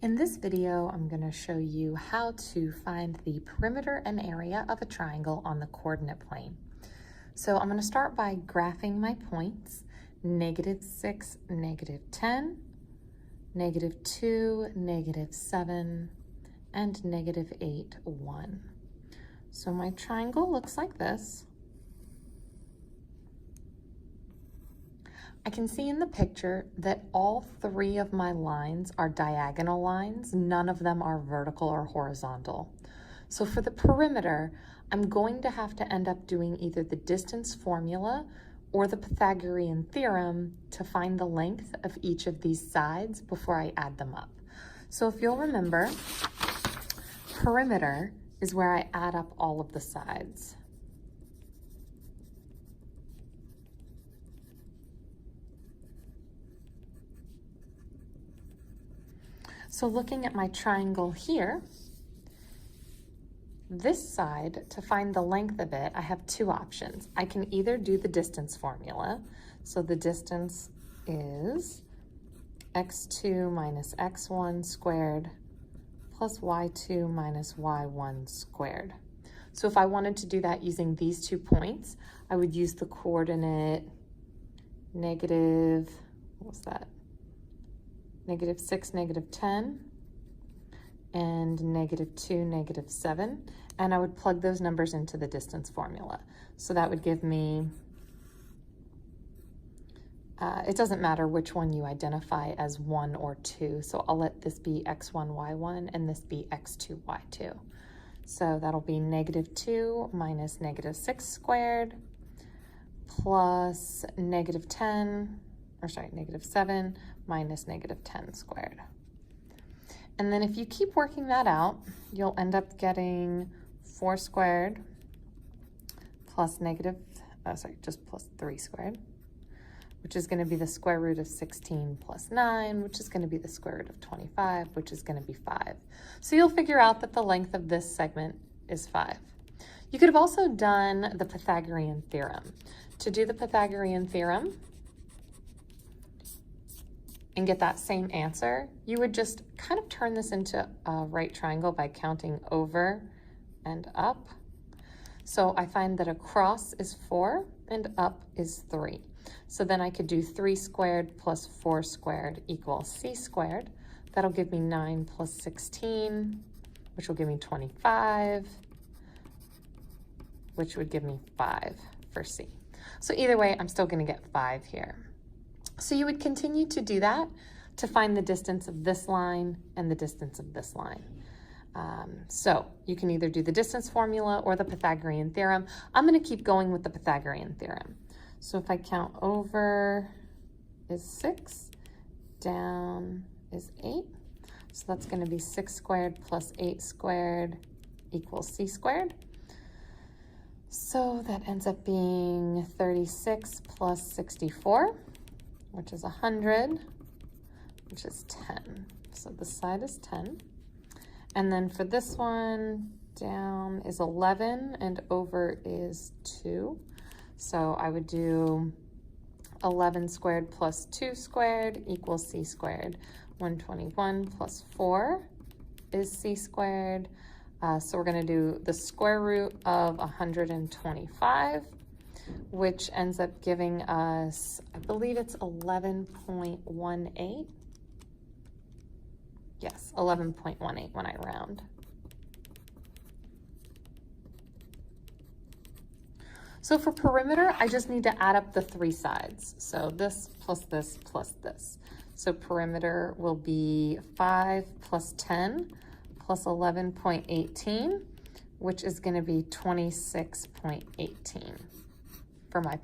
In this video, I'm going to show you how to find the perimeter and area of a triangle on the coordinate plane. So I'm going to start by graphing my points: -6, -10, -2, -7, and -8, 1. So my triangle looks like this. I can see in the picture that all 3 of my lines are diagonal lines. None of them are vertical or horizontal. So for the perimeter, I'm going to have to end up doing either the distance formula or the Pythagorean theorem to find the length of each of these sides before I add them up. So if you'll remember, perimeter is where I add up all of the sides. So looking at my triangle here, this side, to find the length of it, I have 2 options. I can either do the distance formula. So the distance is x2 minus x1 squared plus y2 minus y1 squared. So if I wanted to do that using these 2 points, I would use the coordinate -6, -10, and -2, -7, and I would plug those numbers into the distance formula. So that would give me, it doesn't matter which one you identify as 1 or 2, so I'll let this be x1, y1, and this be x2, y2. So that'll be -2 minus -6 squared plus -7 minus -10 squared. And then if you keep working that out, you'll end up getting 4 squared plus plus 3 squared, which is going to be the square root of 16 plus 9, which is going to be the square root of 25, which is going to be 5. So you'll figure out that the length of this segment is 5. You could have also done the Pythagorean theorem. To do the Pythagorean theorem and get that same answer, you would just kind of turn this into a right triangle by counting over and up. So I find that across is 4 and up is 3. So then I could do 3 squared plus 4 squared equals c squared. That'll give me 9 plus 16, which will give me 25, which would give me 5 for c. So either way, I'm still going to get 5 here. So you would continue to do that to find the distance of this line and the distance of this line. So you can either do the distance formula or the Pythagorean theorem. I'm going to keep going with the Pythagorean theorem. So if I count over is 6, down is 8. So that's going to be 6 squared plus 8 squared equals c squared. So that ends up being 36 plus 64. Which is 100, which is 10. So this side is 10. And then for this one, down is 11 and over is 2. So I would do 11 squared plus 2 squared equals c squared. 121 plus 4 is c squared. So we're going to do the square root of 125. Which ends up giving us, I believe it's 11.18. Yes, 11.18 when I round. So for perimeter, I just need to add up the 3 sides. So this plus this plus this. So perimeter will be 5 plus 10 plus 11.18, which is going to be 26.18. For my